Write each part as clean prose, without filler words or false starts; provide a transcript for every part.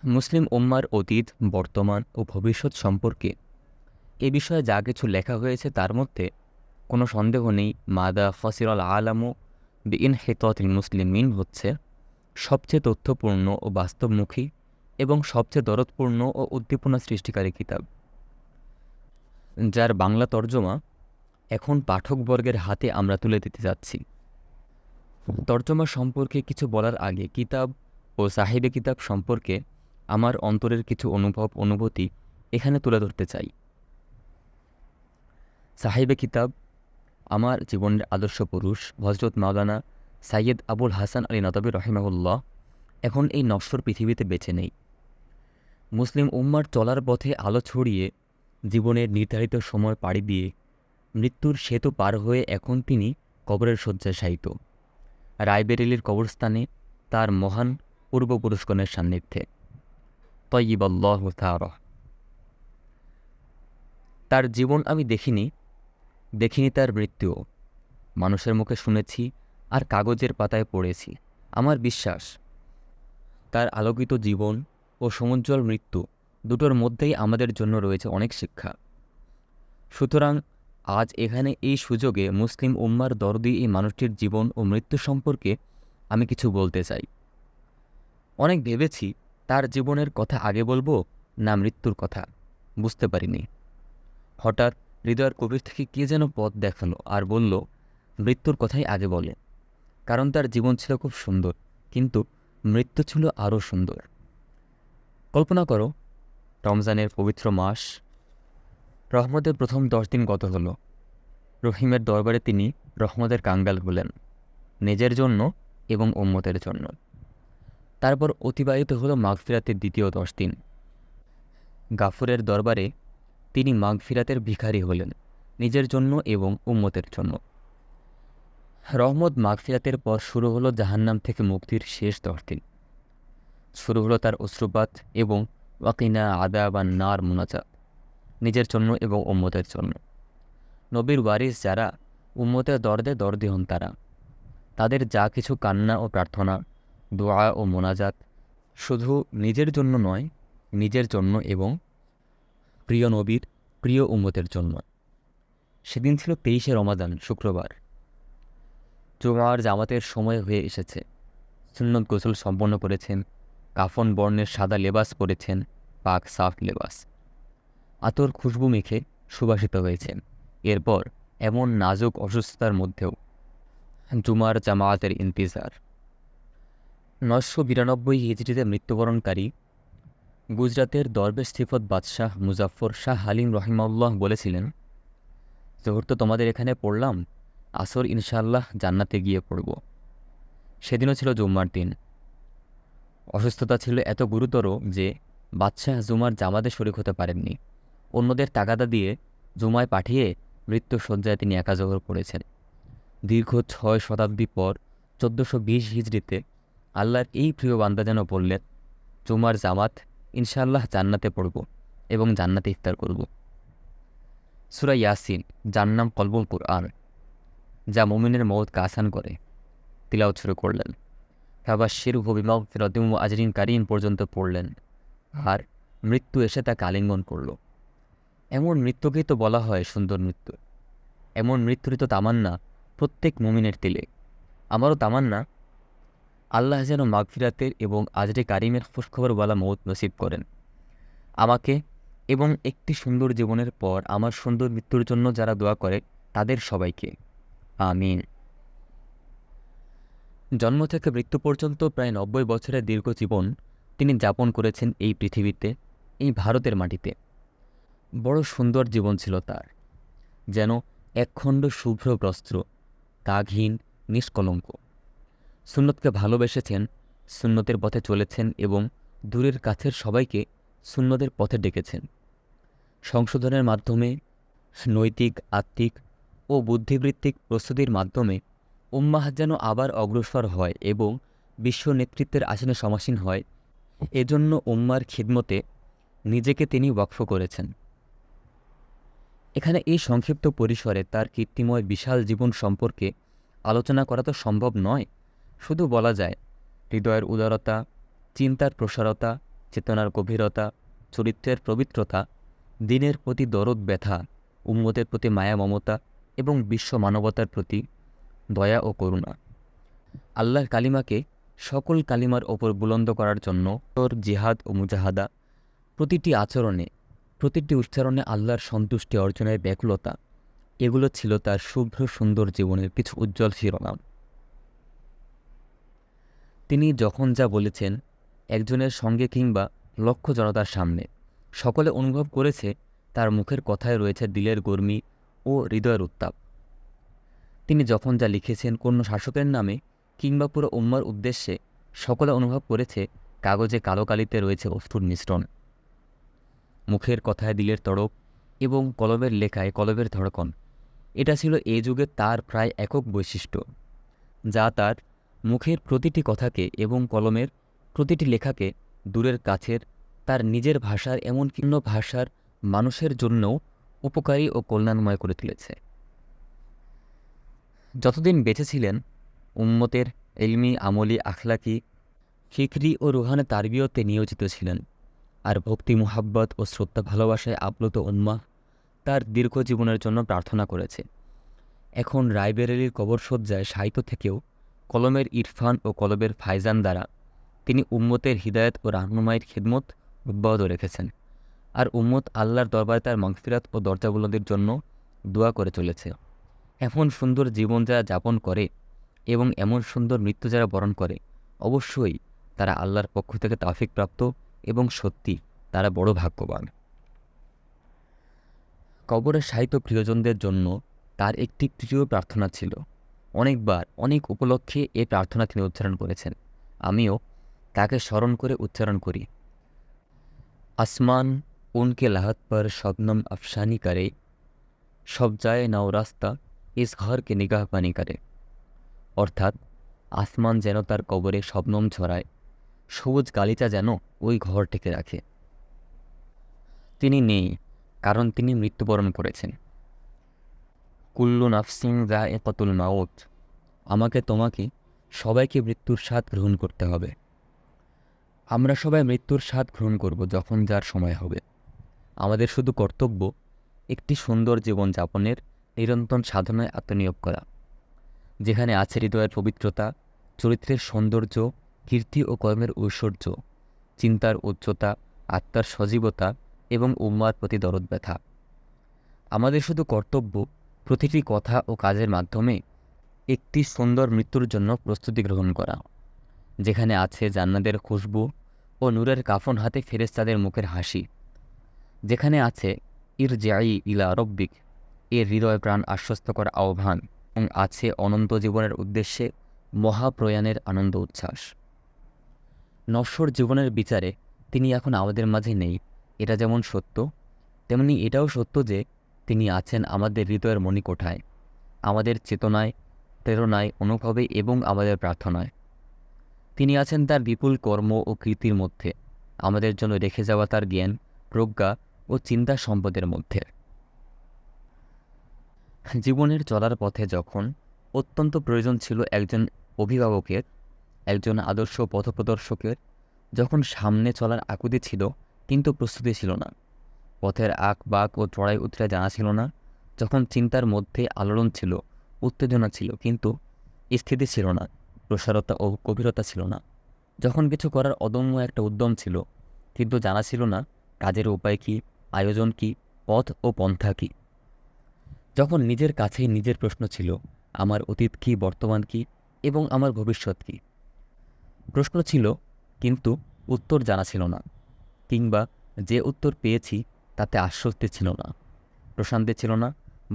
মুসলিম উম্মার অতীত, বর্তমান ও ভবিষ্যৎ সম্পর্কে এ বিষয়ে যা কিছু লেখা হয়েছে তার মধ্যে কোনো সন্দেহ নেই মাদা ফসিরল আলামু বিইনহিতাতিল মুসলিমিন হচ্ছে সবচেয়ে তথ্যপূর্ণ ও বাস্তবমুখী এবং সবচেয়ে দরদপূর্ণ ও উদ্দীপনা সৃষ্টিকারী কিতাব, যার বাংলা তর্জমা এখন পাঠকবর্গের হাতে আমরা তুলে দিতে যাচ্ছি। তর্জমা সম্পর্কে কিছু বলার আগে কিতাব ও সাহিবে কিতাব সম্পর্কে আমার অন্তরের কিছু অনুভূতি এখানে তুলে ধরতে চাই। সাহিবে কিতাব আমার জীবনের আদর্শ পুরুষ হজরত মাওলানা সাইয়্যেদ আবুল হাসান আলী নদভী রহিমাহুল্লাহ এখন এই নশ্বর পৃথিবীতে বেঁচে নেই। মুসলিম উম্মার চলার পথে আলো ছড়িয়ে জীবনের নির্ধারিত সময় পাড়ি দিয়ে মৃত্যুর সেতু পার হয়ে এখন তিনি কবরের শয্যায় শায়িত, রায়বেরেলির কবরস্থানে তার মহান পূর্বপুরুষগণের সান্নিধ্যে। তয়্যিবাল্লাহু তাআলা। তার জীবন আমি দেখিনি তার মৃত্যুও। মানুষের মুখে শুনেছি আর কাগজের পাতায় পড়েছি। আমার বিশ্বাস তার আলোকিত জীবন ও সমুজ্জ্বল মৃত্যু দুটোর মধ্যেই আমাদের জন্য রয়েছে অনেক শিক্ষা। সুতরাং আজ এখানে এই সুযোগে মুসলিম উম্মার দরদি এই মানুষটির জীবন ও মৃত্যু সম্পর্কে আমি কিছু বলতে চাই। অনেক ভেবেছি তার জীবনের কথা আগে বলবো না মৃত্যুর কথা, বুঝতে পারিনি। হঠাৎ হৃদয়ের গভীর থেকে কে যেন পথ দেখালো আর বলল, মৃত্যুর কথাই আগে বলে, কারণ তার জীবন ছিল খুব সুন্দর, কিন্তু মৃত্যু ছিল আরও সুন্দর। কল্পনা করো, রমজানের পবিত্র মাস, রহমতের প্রথম 10 দিন গত হলো। রহিমের দরবারে তিনি রহমতের কাঙ্গাল হলেন, নিজের জন্য এবং উম্মতের জন্য। তারপর অতিবাহিত হলো মাগফিরাতের দ্বিতীয় 10 দিন। গাফুরের দরবারে তিনি মাগফিরাতের ভিখারি হলেন, নিজের জন্য এবং উম্মতের জন্য। রহমত মাগফিরাতের পর শুরু হলো জাহান্নাম থেকে মুক্তির শেষ 10 দিন। শুরু হলো তার অশ্রুপাত এবং ওয়াকিনা আযাবান নার মুনাজাত, নিজের জন্য এবং উম্মতের জন্য। নবীর ওয়ারিস যারা উম্মতের দরদে হন তারা, তাদের যা কিছু কান্না ও প্রার্থনা, দোয়া ও মোনাজাত শুধু নিজের জন্য নয়, নিজের জন্য এবং প্রিয় নবীর প্রিয় উম্মতের জন্য। সেদিন ছিল 23শে রমাদান, শুক্রবার। জুমার জামাতের সময় হয়ে এসেছে। সুন্নত গোসল সম্পন্ন করেছেন, কাফন বর্ণের সাদা লেবাস পরেছেন, পাক সাফ লেবাস, আতর খুশবু মেখে সুবাসিত হয়েছেন। এরপর এমন নাজুক অসুস্থতার মধ্যেও জুমার জামায়াতের ইন্তিজার। 992 হিজরিতে মৃত্যুবরণকারী গুজরাতের দরবেশ সিফত বাদশাহ মুজাফফর শাহ হালিম রহিমাহুল্লাহ বলেছিলেন, জোহর তো তোমাদের এখানে পড়লাম, আসর ইনশাআল্লাহ জান্নাতে গিয়ে পড়ব। সেদিনও ছিল জুম্মার দিন। অসুস্থতা ছিল এত গুরুতর যে বাদশাহ জুমার জামাতে শরীক হতে পারেননি। অন্যদের তাগাদা দিয়ে জুমায় পাঠিয়ে মৃত্যুশয্যায় তিনি একা জোহর পড়েছেন। দীর্ঘ 6 শতাব্দী পর 1420 হিজরিতে আল্লাহর এই প্রিয় বান্দা যেন বললেন, জুমার জামাত ইনশাআল্লাহ জান্নাতে পড়ব এবং জান্নাতে ইফতার করব। সূরা ইয়াসিন, যার নাম কলবুল কুরআন, যা মুমিনের মওতকে আসান করে, তিলাওয়াত শুরু করলেন। ফাবাশশিরহু বিমাগফিরাতিন ওয়া আজরিন কারীম পর্যন্ত পড়লেন, আর মৃত্যু এসে তাকে আলিঙ্গন করল। এমন মৃত্যুকেই তো বলা হয় সুন্দর মৃত্যু। এমন মৃত্যুরই তো তামান্না প্রত্যেক মুমিনের দিলে। আমারও তামান্না আল্লাহ যেন মাগফিরাতের এবং আজরে কারিমের খুশখবরওয়ালা মওত নসিব করেন আমাকে এবং একটি সুন্দর জীবনের পর আমার সুন্দর মৃত্যুর জন্য যারা দোয়া করে তাদের সবাইকে, আমিন। জন্ম থেকে মৃত্যু পর্যন্ত প্রায় 90 বছরের দীর্ঘ জীবন তিনি যাপন করেছেন এই পৃথিবীতে, এই ভারতের মাটিতে। বড় সুন্দর জীবন ছিল তার, যেন একখণ্ড শুভ্র বস্ত্র, দাগহীন, নিষ্কলঙ্ক। সুন্নতকে ভালোবেসেছেন, সুন্নতের পথে চলেছেন এবং দূরের কাছের সবাইকে সুন্নতের পথে ডেকেছেন। সংশোধনের মাধ্যমে, নৈতিক, আত্মিক ও বুদ্ধিবৃত্তিক প্রস্তুতির মাধ্যমে উম্মাহ যেন আবার অগ্রসর হয় এবং বিশ্ব নেতৃত্বের আসনে সমাসীন হয়, এজন্য উম্মার খিদমতে নিজেকে তিনি ওয়াকফ করেছেন। এখানে এই সংক্ষিপ্ত পরিসরে তার কীর্তিময় বিশাল জীবন সম্পর্কে আলোচনা করা তো সম্ভব নয়। শুধু বলা যায়, হৃদয়ের উদারতা, চিন্তার প্রসারতা চেতনার গভীরতা, চরিত্রের পবিত্রতা, দিনের প্রতি দরদ ব্যথা, উম্মতের প্রতি মায়া মমতা এবং বিশ্ব মানবতার প্রতি দয়া ও করুণা। আল্লাহর কালিমাকে সকল কালিমার ওপর বুলন্দ করার জন্য তোর জিহাদ ও মুজাহাদা, প্রতিটি আচরণে, প্রতিটি উচ্চারণে আল্লাহর সন্তুষ্টি অর্জনের ব্যাকুলতা, এগুলো ছিল তার শুভ্র সুন্দর জীবনের কিছু উজ্জ্বল শিরোনাম। তিনি যখন যা বলেছেন, একজনের সঙ্গে কিংবা লক্ষ জনতার সামনে, সকলে অনুভব করেছে তার মুখের কথায় রয়েছে দিলের গর্মি ও হৃদয়ের উত্তাপ। তিনি যখন যা লিখেছেন কোনো শাসকের নামে কিংবা পুরো উম্মার উদ্দেশ্যে, সকলে অনুভব করেছে কাগজে কালো কালিতে রয়েছে অশ্রুর মিশ্রণ। মুখের কথায় দিলের তড়প এবং কলমের লেখায় কলমের ধড়কন, এটা ছিল এ যুগে তার প্রায় একক বৈশিষ্ট্য, যা তার মুখের প্রতিটি কথাকে এবং কলমের প্রতিটি লেখাকে দূরের কাছের, তার নিজের ভাষার এমনকি অন্য ভাষার মানুষের জন্যও উপকারী ও কল্যাণময় করে তুলেছে। যতদিন বেঁচে ছিলেন, উম্মতের ইলমি, আমলি, আখলাকি, ফিকরি ও রুহানে তারবিয়তে নিয়োজিত ছিলেন। আর ভক্তি, মুহাব্বত ও শ্রদ্ধা ভালোবাসায় আপ্লুত উম্মাহ তার দীর্ঘ জীবনের জন্য প্রার্থনা করেছে। এখন রায়বেরেলির কবরসজ্জায় শায়িত থেকেও কলমের ইরফান ও কলবের ফায়জান দ্বারা তিনি উম্মতের হিদায়ত ও রাহনুমাইয়ের খিদমত অব্যাহত রেখেছেন। আর উম্মত আল্লাহর দরবারে তার মাগফিরাত ও দরজাবুলন্দির জন্য দোয়া করে চলেছে। এমন সুন্দর জীবন যারা যাপন করে এবং এমন সুন্দর মৃত্যু যারা বরণ করে, অবশ্যই তারা আল্লাহর পক্ষ থেকে তাওফিকপ্রাপ্ত এবং সত্যি তারা বড় ভাগ্যবান। কবরে শায়িত প্রিয়জনদের জন্য তার একটি প্রিয় প্রার্থনা ছিল। অনেকবার অনেক উপলক্ষে এই প্রার্থনা তিনি উচ্চারণ করেছেন। আমিও তাকে স্মরণ করে উচ্চারণ করি। আসমান উনকে লাহাত পর শবনম আফসানি করে, সব যায় নাও রাস্তা ইস ঘরকে নিগাহ পানি করে। অর্থাৎ আসমান যেন তার কবরে শবনম ছড়ায়, সবুজ গালিচা যেন ওই ঘরটিকে রাখে। তিনি নেই, কারণ তিনি মৃত্যুবরণ করেছেন। কুল্লু নাফসিন যায়েকাতুল মাউত, আমাকে তোমাকে সবাইকে মৃত্যুর স্বাদ গ্রহণ করতে হবে। আমরা সবাই মৃত্যুর স্বাদ গ্রহণ করব যখন যার সময় হবে। আমাদের শুধু কর্তব্য একটি সুন্দর জীবন যাপনের নিরন্তর সাধনায় আত্মনিয়োগ করা, যেখানে আছে হৃদয়ের পবিত্রতা, চরিত্রের সৌন্দর্য, কীর্তি ও কর্মের ঐশ্বর্য, চিন্তার উচ্চতা, আত্মার সজীবতা এবং উম্মার প্রতি দরদ ব্যথা। আমাদের শুধু কর্তব্য প্রতিটি কথা ও কাজের মাধ্যমে একটি সুন্দর মৃত্যুর জন্য প্রস্তুতি গ্রহণ করা, যেখানে আছে জান্নাতের খুশবু ও নূরের কাফন হাতে ফেরেশতাদের মুখের হাসি, যেখানে আছে ইরজিই ইলা রব্বিক এর হৃদয় প্রাণ আশ্বস্ত করা আহ্বান, এবং আছে অনন্ত জীবনের উদ্দেশ্যে মহাপ্রয়াণের আনন্দ উচ্ছ্বাস। নশ্বর জীবনের বিচারে তিনি এখন আমাদের মাঝে নেই, এটা যেমন সত্য, তেমনি এটাও সত্য যে তিনি আছেন আমাদের হৃদয়ের মণিকোঠায়, আমাদের চেতনায়, প্রেরণায়, অনুভবে এবং আমাদের প্রার্থনায়। তিনি আছেন তার বিপুল কর্ম ও কীর্তির মধ্যে, আমাদের জন্য রেখে যাওয়া তার জ্ঞান, প্রজ্ঞা ও চিন্তা সম্পদের মধ্যে। জীবনের চলার পথে যখন অত্যন্ত প্রয়োজন ছিল একজন অভিভাবকের, একজন আদর্শ পথপ্রদর্শকের, যখন সামনে চলার আকুতি ছিল কিন্তু প্রস্তুতি ছিল না, পথের আঁক বাঁক ও চড়াই উতরে জানা ছিল না, যখন চিন্তার মধ্যে আলোড়ন ছিল, উত্তেজনা ছিল কিন্তু স্থিতি ছিল না, প্রসারতা ও গভীরতা ছিল না, যখন কিছু করার অদম্য একটা উদ্যম ছিল কিন্তু জানা ছিল না কাজের উপায় কী, আয়োজন কী, পথ ও পন্থা কী, যখন নিজের কাছেই নিজের প্রশ্ন ছিল আমার অতীত কী, বর্তমান কী এবং আমার ভবিষ্যৎ কী। প্রশ্ন ছিল কিন্তু উত্তর জানা ছিল না, কিংবা যে উত্তর পেয়েছি তাতে আশ্বস্তি ছিল না, প্রশান্তি ছিল না,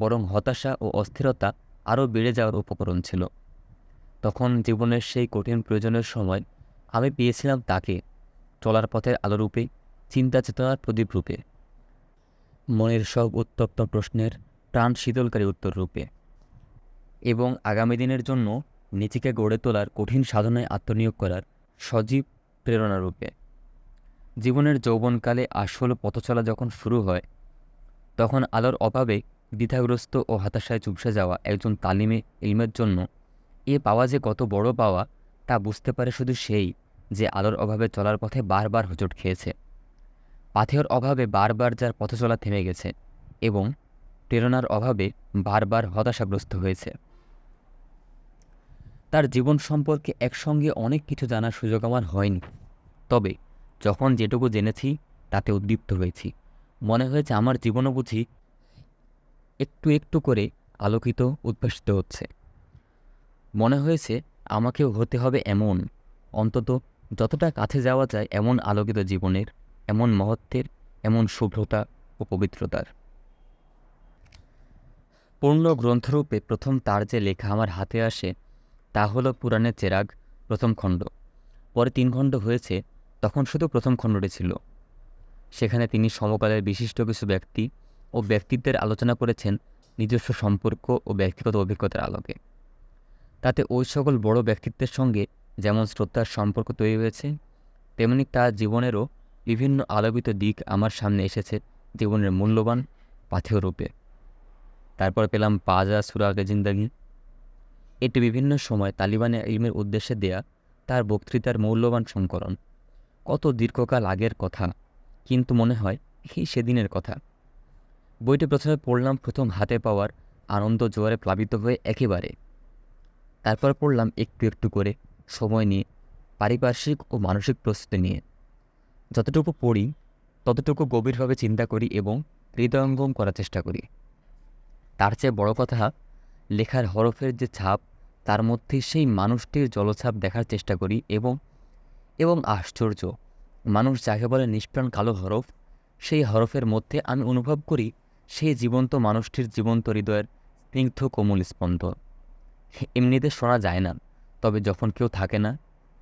বরং হতাশা ও অস্থিরতা আরও বেড়ে যাওয়ার উপকরণ ছিল। তখন জীবনের সেই কঠিন প্রয়োজনের সময় আমি পেয়েছিলাম তাকে, চলার পথের আলোরূপে, চিন্তা চেতনার প্রদীপ রূপে, মনের সব উত্তপ্ত প্রশ্নের প্রাণ শীতলকারী উত্তর রূপে, এবং আগামী দিনের জন্য নিজেকে গড়ে তোলার কঠিন সাধনায় আত্মনিয়োগ করার সজীব প্রেরণা রূপে। জীবনের যৌবনকালে আসল পথচলা যখন শুরু হয়, তখন আলোর অভাবে দ্বিধাগ্রস্ত ও হতাশায় চুপসে যাওয়া একজন তালিমে ইলমের জন্য এ পাওয়া যে কত বড় পাওয়া তা বুঝতে পারে শুধু সেই যে আলোর অভাবে চলার পথে বারবার হোঁচট খেয়েছে, পাথেয়র অভাবে বারবার যার পথ চলা থেমে গেছে এবং প্রেরণার অভাবে বারবার হতাশাগ্রস্ত হয়েছে। তার জীবন সম্পর্কে একসঙ্গে অনেক কিছু জানার সুযোগ আমার হয়নি, তবে যখন যেটুকু জেনেছি তাতে উদ্দীপ্ত হয়েছি। মনে হয়েছে আমার জীবনও বুঝি একটু একটু করে আলোকিত উদ্ভাসিত হচ্ছে। মনে হয়েছে আমাকেও হতে হবে এমন, অন্তত যতটা কাছে যাওয়া যায় এমন আলোকিত জীবনের, এমন মহত্বের, এমন শুভ্রতা ও পবিত্রতার। পূর্ণ গ্রন্থরূপে প্রথম তার যে লেখা আমার হাতে আসে তা হলো পুরাণের চেরাগ প্রথম খণ্ড। পরে 3 খণ্ড হয়েছে, তখন শুধু প্রথম খণ্ডটি ছিল। সেখানে তিনি সমকালের বিশিষ্ট কিছু ব্যক্তি ও ব্যক্তিত্বের আলোচনা করেছেন নিজস্ব সম্পর্ক ও ব্যক্তিগত অভিজ্ঞতার আলোকে। তাতে ওই সকল বড় ব্যক্তিত্বের সঙ্গে যেমন শ্রদ্ধার সম্পর্ক তৈরি হয়েছে, তেমনি তার জীবনেরও বিভিন্ন আলোকিত দিক আমার সামনে এসেছে জীবনের মূল্যবান পাথেয় রূপে। তারপর পেলাম পাজা সুরাগে জিন্দাগি। এটি বিভিন্ন সময় তালিবানে ইলমের উদ্দেশ্যে দেয়া তার বক্তৃতার মূল্যবান সংকলন। কত দীর্ঘকাল আগের কথা, কিন্তু মনে হয় এই সেদিনের কথা। বইটি প্রথমে পড়লাম প্রথম হাতে পাওয়ার আনন্দ জোয়ারে প্লাবিত হয়ে একেবারে। তারপর পড়লাম একটু একটু করে, সময় নিয়ে, পারিপার্শ্বিক ও মানসিক প্রস্তুতি নিয়ে। যতটুকু পড়ি ততটুকু গভীরভাবে চিন্তা করি এবং হৃদয়ঙ্গম করার চেষ্টা করি। তার চেয়ে বড় কথা, লেখার হরফের যে ছাপ তার মধ্যে সেই মানুষটির জলছাপ দেখার চেষ্টা করি এবং আশ্চর্য, মানুষ যাকে বলে নিষ্প্রাণ কালো হরফ, সেই হরফের মধ্যে আমি অনুভব করি সেই জীবন্ত মানুষটির জীবন্ত হৃদয়ের স্নিগ্ধ কোমল স্পন্দন। এমনিতে শোনা যায় না, তবে যখন কেউ থাকে না,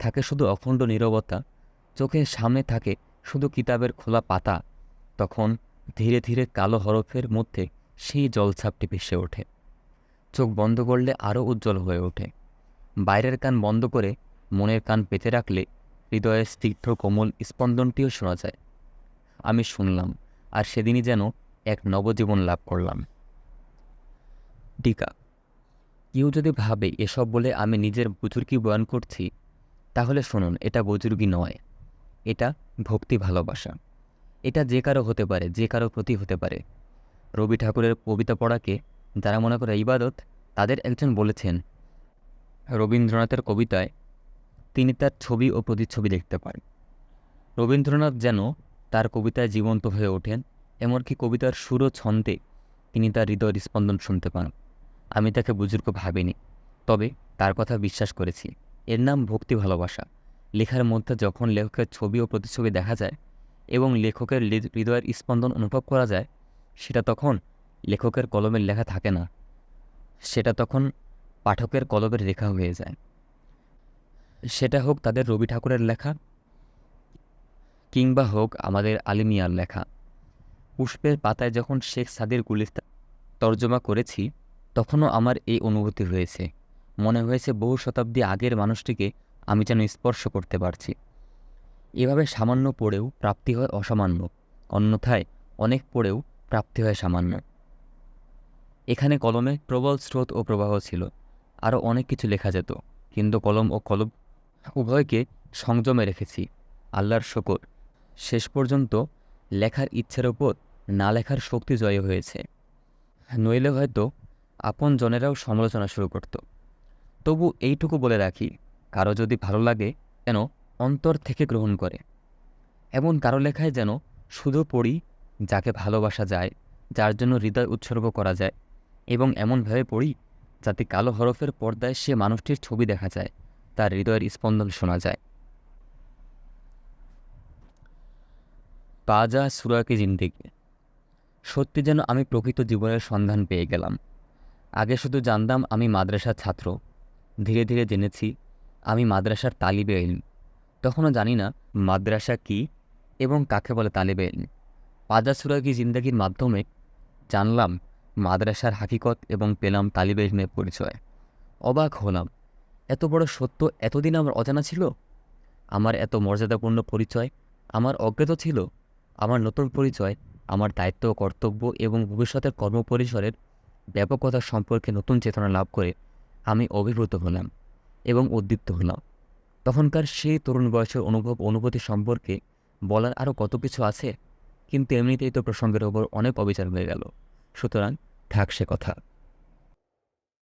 থাকে শুধু অখণ্ড নীরবতা, চোখের সামনে থাকে শুধু কিতাবের খোলা পাতা, তখন ধীরে ধীরে কালো হরফের মধ্যে সেই জলছাপটি ভেসে ওঠে। চোখ বন্ধ করলে আরও উজ্জ্বল হয়ে ওঠে। বাইরের কান বন্ধ করে মনের কান পেতে রাখলে হৃদয়ের স্নিগ্ধ কোমল স্পন্দনটিও শোনা যায়। আমি শুনলাম, আর সেদিনই যেন এক নবজীবন লাভ করলাম। টিকা: কেউ যদি ভাবে এসব বলে আমি নিজের বুজুর্গি বয়ান করছি, তাহলে শুনুন, এটা বুজুর্গি নয়, এটা ভক্তি ভালোবাসা। এটা যে কারো হতে পারে, যে কারো প্রতি হতে পারে। রবি ঠাকুরের কবিতা পড়াকে যারা মনে করে ইবাদত, তাদের একজন বলেছেন রবীন্দ্রনাথের কবিতায় তিনি তার ছবি ও প্রতিচ্ছবি দেখতে পান। রবীন্দ্রনাথ যেন তার কবিতায় জীবন্ত হয়ে ওঠেন, এমনকি কবিতার সুর ও ছন্দে তিনি তার হৃদয়ের স্পন্দন শুনতে পান। আমি তাকে বুজুর্গ ভাবিনি, তবে তার কথা বিশ্বাস করেছি। এর নাম ভক্তি ভালোবাসা। লেখার মধ্যে যখন লেখকের ছবি ও প্রতিচ্ছবি দেখা যায় এবং লেখকের হৃদয়ের স্পন্দন অনুভব করা যায়, সেটা তখন লেখকের কলমের লেখা থাকে না, সেটা তখন পাঠকের কলমের রেখা হয়ে যায়। সেটা হোক তাদের রবি ঠাকুরের লেখা, কিংবা হোক আমাদের আলী মিয়ার লেখা। পুষ্পের পাতায় যখন শেখ সাদির গুলিস্তান তর্জমা করেছি, তখনও আমার এই অনুভূতি হয়েছে। মনে হয়েছে বহু শতাব্দী আগের মানুষটিকে আমি যেন স্পর্শ করতে পারছি। এভাবে সামান্য পড়েও প্রাপ্তি হয় অসামান্য, অন্যথায় অনেক পড়েও প্রাপ্তি হয় সামান্য। এখানে কলমে প্রবল স্রোত ও প্রবাহ ছিল, আরও অনেক কিছু লেখা যেত, কিন্তু কলম ও কলব উভয়কে সংযমে রেখেছি। আল্লাহর শকর, শেষ পর্যন্ত লেখার ইচ্ছের ওপর না লেখার শক্তি জয় হয়েছে। নইলে হয়তো আপন জনেরাও সমালোচনা শুরু করত। তবু এইটুকু বলে রাখি, কারো যদি ভালো লাগে যেন অন্তর থেকে গ্রহণ করে। এমন কারো লেখায় যেন শুধু পড়ি যাকে ভালোবাসা যায়, যার জন্য হৃদয় উৎসর্গ করা যায়, এবং এমনভাবে পড়ি যাতে কালো হরফের পর্দায় সে মানুষটির ছবি দেখা যায়, তার হৃদয়ের স্পন্দন শোনা যায়। পাজা সুরাকে জিন্দেগি। সত্যি যেন আমি প্রকৃত জীবনের সন্ধান পেয়ে গেলাম। আগে শুধু জানতাম আমি মাদ্রাসার ছাত্র, ধীরে ধীরে জেনেছি আমি মাদ্রাসার তালিবে ইলম। তখনও জানি না মাদ্রাসা কী এবং কাকে বলে তালিবে ইলম। পাজা সুরাকি জিন্দেগির মাধ্যমে জানলাম মাদ্রাসার হাকিকত এবং পেলাম তালিবে ইলমের পরিচয়। অবাক হলাম, এত বড় সত্য এতদিন আমার অজানা ছিল। আমার এত মর্যাদাপূর্ণ পরিচয় আমার অজ্ঞাত ছিল। আমার নতুন পরিচয়, আমার দায়িত্ব ও কর্তব্য এবং ভবিষ্যতের কর্মপরিসরের ব্যাপকতা সম্পর্কে নতুন চেতনা লাভ করে আমি অভিভূত হলাম এবং উদ্দীপ্ত হলাম। তখনকার সেই তরুণ বয়সের অনুভূতি সম্পর্কে বলার আরও কত কিছু আছে, কিন্তু এমনিতেই তো প্রসঙ্গের ওপর অনেক অবিচার হয়ে গেল, সুতরাং থাক সে কথা।